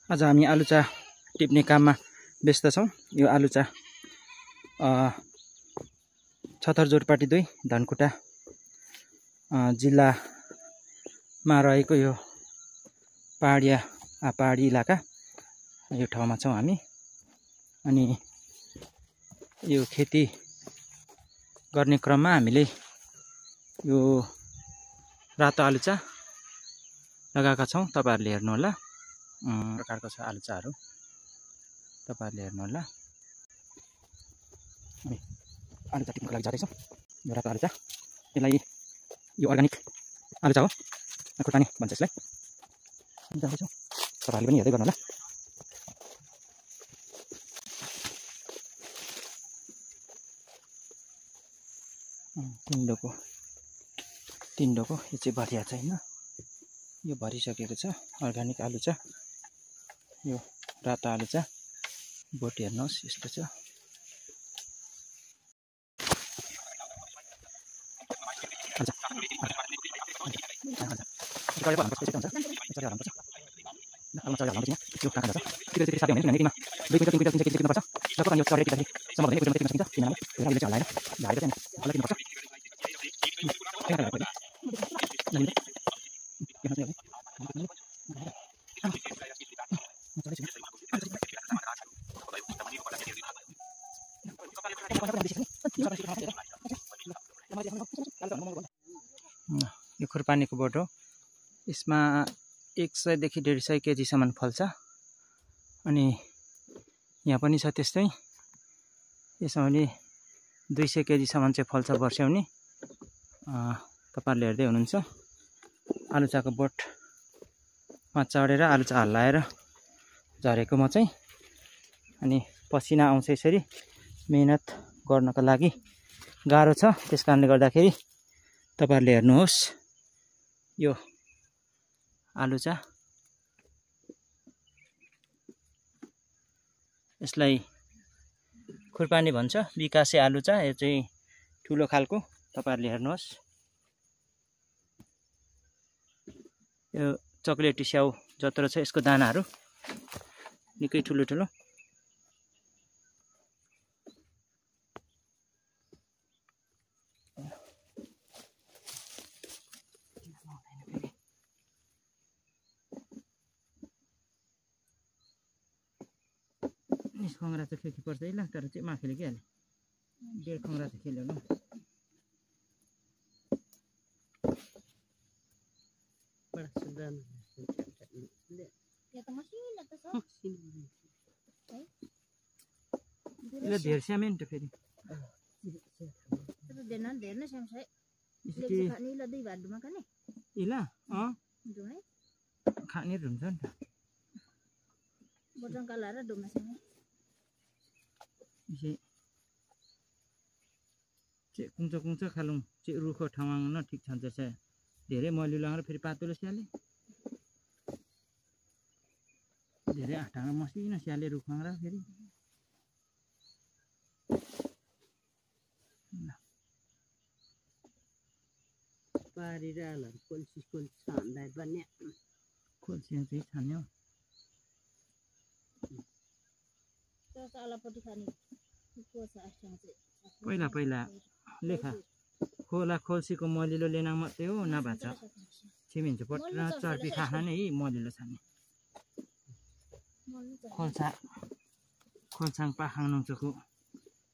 आज हामी आलुचा टिप्ने काममा व्यस्त छौं। यो आलुचा छतर जोरपाटी 2 धनकुटा जिल्लामा रहेको यो पहाडी इलाका यो ठाउँमा छौं हामी। अनि यो खेती गर्ने क्रममा हामीले यो रातो आलुचा लगाएका छौं। तपाईहरुले हेर्नु होला प्रकारको छ आलुचाहरु, तपाईहरुले हेर्नु होला। अनि आलुचा टिप्नको लागि जाँदैछौं। यो रातो आलुचा, यसलाई यो अर्गानिक आलुचा हो, खुर्पानी भन्छ यसलाई। जाँदैछौं, तपाईहरुले पनि हेर्दै गर्नु होला। तिनडोको यो चाहिँ भरिया छैन, यो भरिसकेको छ। अर्गानिक आलुचा, यो रातो आलुचा बोट हेर्नुहोस् यस्तो छ। यो खुर्पानीको बोट हो। यसमा 100 देखि 150 केजीसम्म फल्छ। अनि यहाँ पनि छ त्यस्तै। यसमा पनि 200 केजीसम्म चाहिँ फल्छ वर्ष्याउनी। तपाईहरुले हेर्दै हुनुहुन्छ आलुचाको बोटमा चढेर आलुचा हल्लाएर झरेको म चाहिँ। अनि पसिना आउँछ यसरी। मेहनत गर्नको लागि गाह्रो छ, त्यसकारणले गर्दाखेरि तपाईहरुले हेर्नुहोस् यो आलुचा। यसलाई खुर्पानी भन्छ, विकासे आलुचा। यो चाहिँ ठुलो खालको, तपाईहरुले हेर्नुहोस्। यो चकलेटी स्याउ जत्रो छ यसको दानाहरू, निकै ठुलो ठुलो। खङ्ग्रा चाहिँ खेती पर्छ है ल, तर चाहिँ माखेले के हाले 1.5 खङ्ग्रा चाहिँ खेल्यो ल। यसले धेर स्यामेन त फेरि इला खाने हुन्छ नि त। कुन्छ खालौँ चाहिँ रुखो ठाउँमा न ठिक छ जस्तै धेरै मलिलो लगाएर फेरि पातलो स्याले, धेरै आँटामा मसिनो स्याले रुखमा र फेरि पारिरालहरु कोल्सी छान्दै पनि कोल्सी चाहिँ छान्यो। पहिला लेखा खोला खोल्सीको मलिलो लेना मात्रै हो, नभए त छिमिन्छ पट्ट चर्पी खाना नै मलिलो छान्ने। खोल्साङ पाखाङ नौचको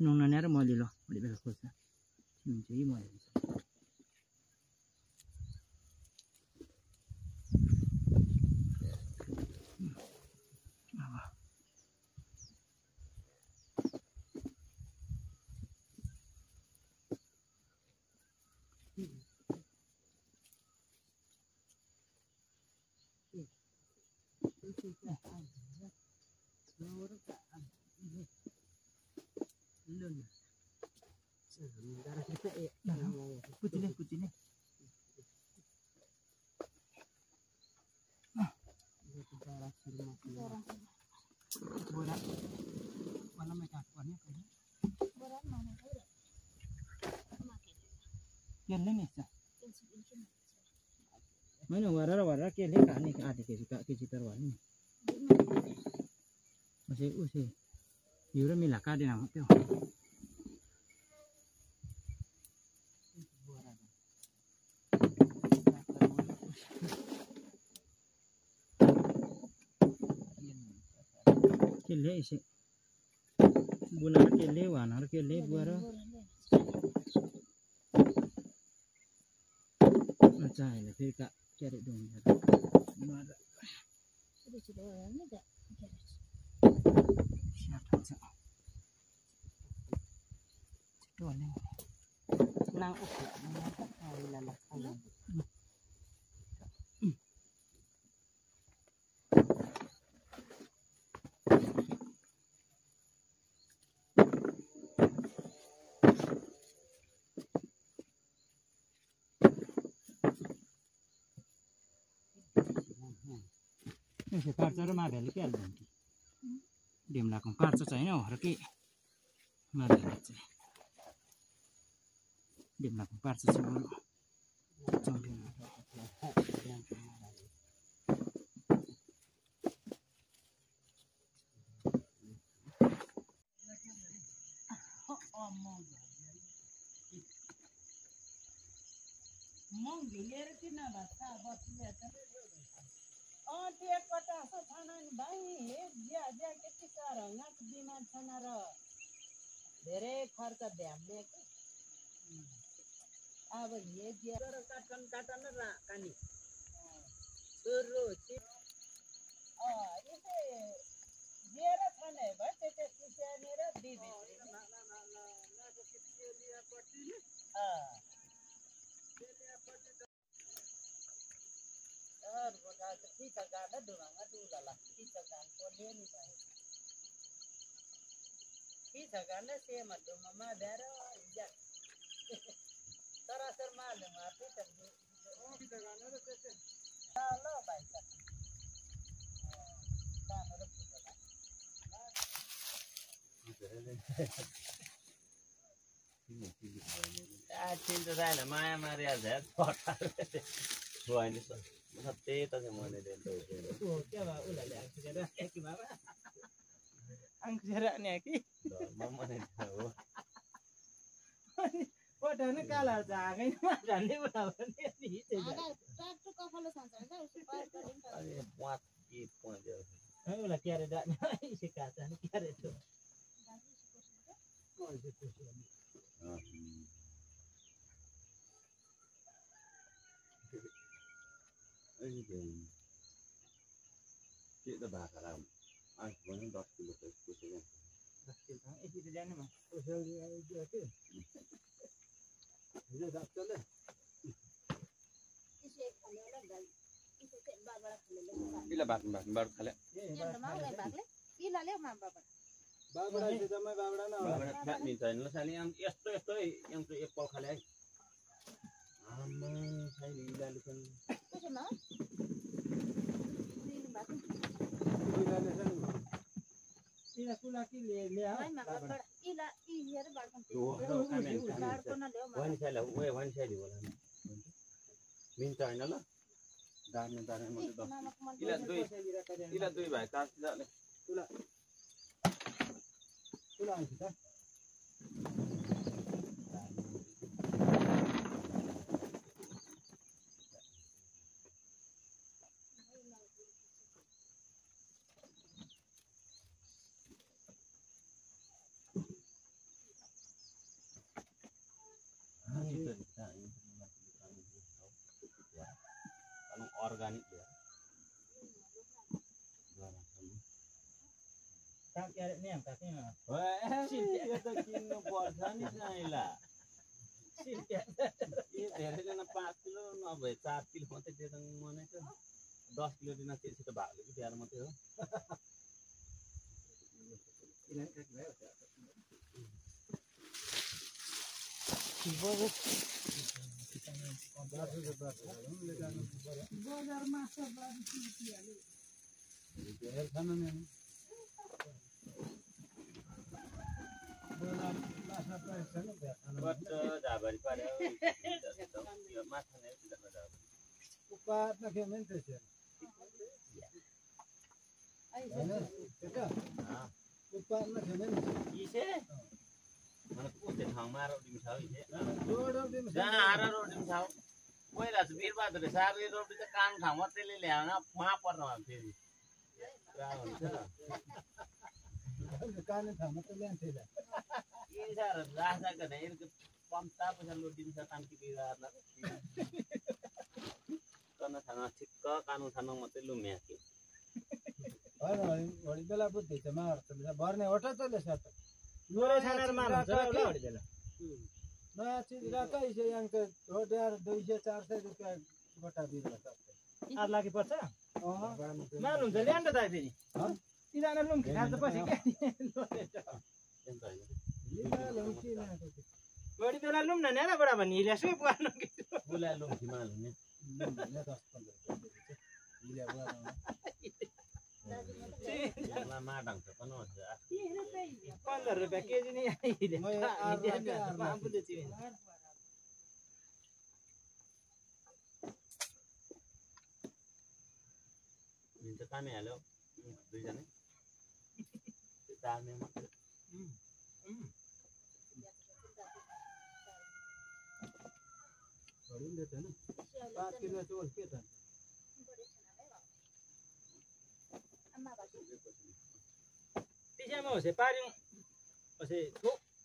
नुङ्ना र मलिलो बेला खोल्सा छिमिन्छ यही मलिलो छ। कुचिने मैंने वरा के लिए कहानी आधे केजी तर वाली उसे हिउँ मिला काटेन त्यो केले इसे बुनार केले वानार केले बुआर चाहेले फेरि का क्यारे दुन्छ मारा nang upo ay lalakay. यसो पार्छ र माभेले के हाल्छ कि डिम्लाको पार्छ चाहिँ होइन हो कि माभेले चाहिँ डिम्लाको पार्छ चाहिँ बरु धेरै खर्च भ्याम्ने कि अब ये दिएर काटन र कानी सुरु यसै दिएर खाने भयो त्यतै सुस्यानेर दिदी ठीक है गाड़ा दुआंगा दूला ठीक है गान को ले नहीं पाए ठीक है गाने से मत दो मम्मा बेरो जा सरासर मार ले मारते तब ठीक है गाने रे से चलो भाई का गाने रे चिन्छ छैन माया मारिया झ्याट पटा होइन त्यही त चाहिँ मैले क्या भयो उसलाई आँखेर कि बाबा आँखेर नि कि हो पठाउन काला झागैन झन्डै उठाउने उसलाई क्यारे डाक्ने काट्छ नि क्यारे के त भाका आज पनि 10 किलो त पुगेन 10 किलो यसरी जाने म उसले आइदियो के हिजो डाक्टरले किला बार खाले बाबडा जम्मै बाबडा न खाने छैन ल साली यस्तो एक पाउ खाले है आमा छैन इलाले पनि इला कुला कि ले वाइन छैन ओए वाइन छैन होला मिन्छ हैन ल दार्ने मात्रै 10 इला दुई भाइ काट्छ ले कुला आउँछ त organik dia. Tak kira ni yang kasih mana? Wah, dia tu kini buat ni lah. Ini dari mana 5 kilo, nak 4 kilo macam dia tang mana tu? 10 kilo dia nak kita balik lagi biar macam tu. Ini kan baik. Bazar masa baru sih ali. Jadi sana ni. Bazar masa price sana dia. Buat dah bari pada. Masa ni tidak ada. Upat nak kemen tu je. इसे mana kuste thangma ro dim thau ise jana ara ro dim thau पहिला चाहिँ बिरबहादुरले सार्ने रोटी चाहिँ कान ठाउँ मात्रै ल्याएन वहाँ पर्न फेरि ठिक्क कानु थानु मात्रै लुम्या बेला बुद्धि छ भर्ने ओटा त नयाँ चीज रखा इसे यहाँ के 200-400 रुपया गोटा दिन्छ आठ लाख पर्छ माल हुन्छ ल्यान्ड त फेरि तिजना लुम खान्छ पछि के बढी बेला लुम न नेरा बडा भन्ने हिल्या सबै पुर्नु बुला लुम हिमाल हुने 10-15 माडङ त पनि हुन्छ 15 रुपैयाँ केजी नै आइदिए म आफूले चिने मिन्छ कामे हाल्यो दुई जना दामे मात्र छोडिन्छ हैन 5 किलो चोल के त त्यसैमा होसे पार्यौं होसे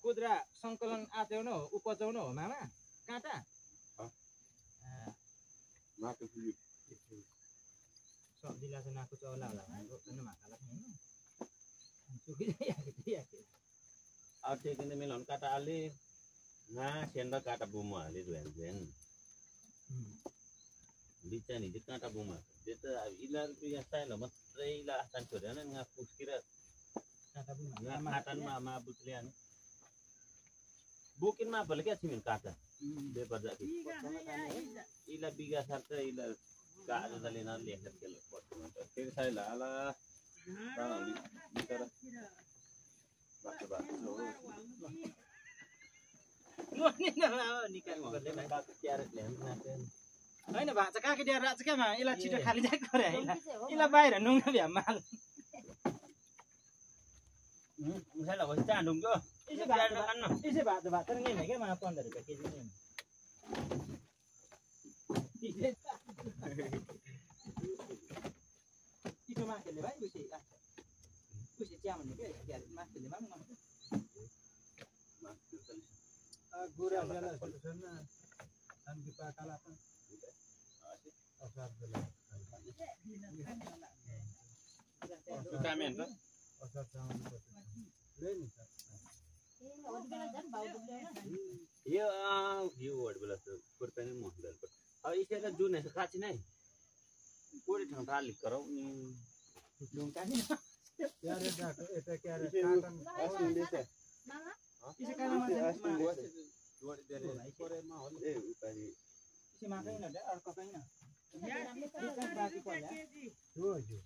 खुद्रा संकलन आत्याउनु हो उपजाउनु हो मामा काँटा माटो फुल्यो सब्जीलाई चाहिँ नाकु चौला होला रोप्दैन माकाला हैन सुकी याके अब त्यो किन मिलाउन काटा अलि ना सेन्डा काटा बुमो हाले दुहेन बिचा नि काटा बुमो त्यो त इला रुपैयाँ स्टाइल मात्रै इला आसान छोडेन ना पुस्किर काँटा बुमो काटानमा मा बुत्लियान बुकिन मा भले क्या छिमिन काटा बेपर जाति इला बिगा सर्त इला काजो दले न लेखेर केले पट्टमा त फेरि साइला आला ताली बितर बाटो बाटो मोर्नी न निकाल गर्दै बाटो क्यारेट ल्याउन नातेन हैन भाचा काके दिएर राज केमा इला छिटो खाली जाक गरे इला बाहिर नुङ्गा भ्या माल मुसाला होस् चाँडुङ्गो इसे भात तर नि के मा 15 रुपैयाँ केजी नि इको माकेले भाइ उसे चिया भन्ने के क्यारेट माकेले माग गुरा बेला छैन अनि पाकाला त असार बेला कामेन त असार सामान ले नि त यो वर्ड बेला त कुर्तानी मोहदल पर अब इसेला जुन है काची नै कोडी ठाउँ थाली करौ नि लुङ कानी क्यारे डाको एता क्यारे काटन मामा इसे काना मा जोडी देरे परेमा हो ए उपारी इसे मा कैन दे अर्को कैन बाकी पर्ला हो जो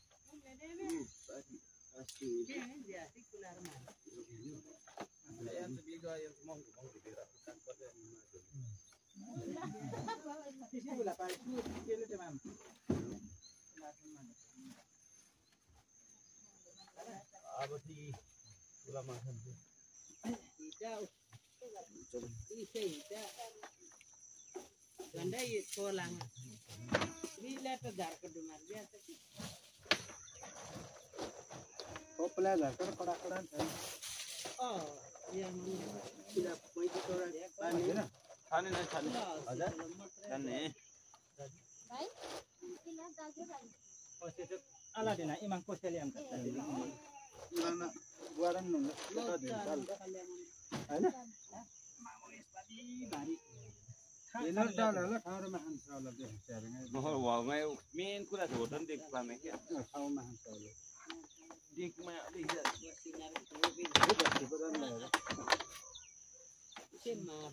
अब ती पुरा माछा गंडा ये कोलांग वीला तो दार कर दो मार दिया तो ओपला झाकर कडा कडा छ ये किला पैसा तोरा पानी हैन खाने नै खाने हजुर खाने भाई किला दाजु भाइ ओसे त आला दिना इमाङ कोसेले आम कता लाना गुवारन न हैन भारी एनर डालहरुला ठाउँमा खान्छ होला त्यो हेर्ने वहाँमै मेन कुरा छ होटल देख पामे के ठाउँमा खान्छ होला देखमा अलि से मार